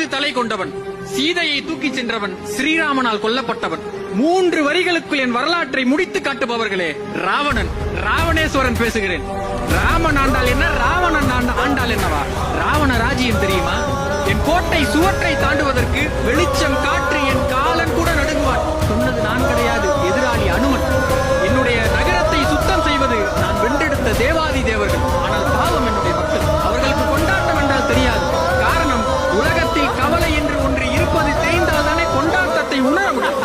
10 தலை கொண்டவன், சீதையை தூக்கிச் சென்றவன், ஸ்ரீராமனால் கொல்லப்பட்டவன். 3 வரிகளுக்குள் என் வரலாற்றை முடித்து காட்டுபவர்களே ராவணன், ராவணேஸ்வரன் பேசுகிறேன். ராமன் ஆண்டால் என்ன, ராவணன் ஆண்டால் என்னவா? ராவண ராஜ்யம் தெரியுமா? என் கோட்டை சுவற்றை தாண்டுவதற்கு வெளிச்சம் காற்று என் காலன் கூட நடுங்குவான். சொன்னது நான் கிடையாது, எதிராளி அனுமன். என்னுடைய நகரத்தை சுத்தம் செய்வது நான் வென்றெடுத்த தேவாதி தேவர்கள். ஆனால் பாவம் என்னுடைய மக்கள், அவர்களுக்கு கொண்டாட்டம் என்றால் தெரியாது. காரணம், உலகத்தில் கவலை என்று ஒன்று இருப்பது தெரிந்தால் தானே கொண்டாட்டத்தை உணர முடியும்.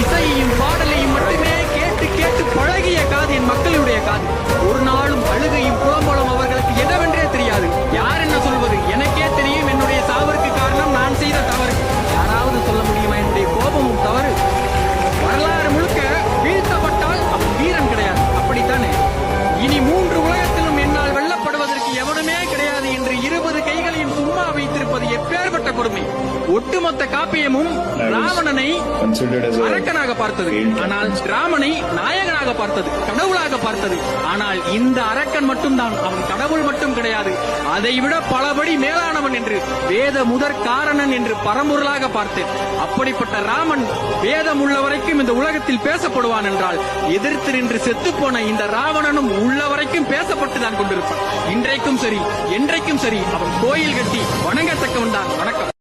இசையையும் பாடலையும் மட்டுமே கேட்டு கேட்டு பழகிய காது என் மக்களுடைய காது. ஒரு நாளும் அழுகையும் புலம்பலும் அவர்களுக்கு எதவென்றே தெரியாது. யார் என்ன சொல்வது, எனக்கே தெரியும் என்னுடைய சாவிற்கு காரணம் நான் செய்த தவறு. யாராவது சொல்ல முடியுமா என்னுடைய கோபமும் தவறு? வரலாறு முழுக்க வீழ்த்தப்பட்டால் அவன் வீரன் கிடையாது, அப்படித்தானே? இனி 3 உலகத்திலும் என்னால் வெல்லப்படுவதற்கு எவனுமே கிடையாது என்று 20 கைகளையும் சும்மா வைத்திருப்பது எப்பேற்பட்ட கொடுமை. ஒட்டுமொத்த காப்பியமும் ராவணனை அரக்கனாக பார்த்தது, ஆனால் ராமனை நாயகனாக பார்த்தது, கடவுளாக பார்த்தது. ஆனால் இந்த அரக்கன் மட்டும்தான், அவன் கடவுள் மட்டும் கிடையாது, அதைவிட பலபடி மேலானவன் என்று வேத முதற் காரணன் என்று பரம்பொருளாக பார்த்தேன். அப்படிப்பட்ட ராமன் வேதம் உள்ள வரைக்கும் இந்த உலகத்தில் பேசப்படுவான் என்றால், எதிர்த்து நின்று செத்துப்போன இந்த ராவணனும் உள்ள வரைக்கும் பேசப்பட்டுதான் கொண்டிருப்பான். இன்றைக்கும் சரி, என்றைக்கும் சரி, அவன் கோயில் கட்டி வணங்கத்தக்கவன் தான். வணக்கம்.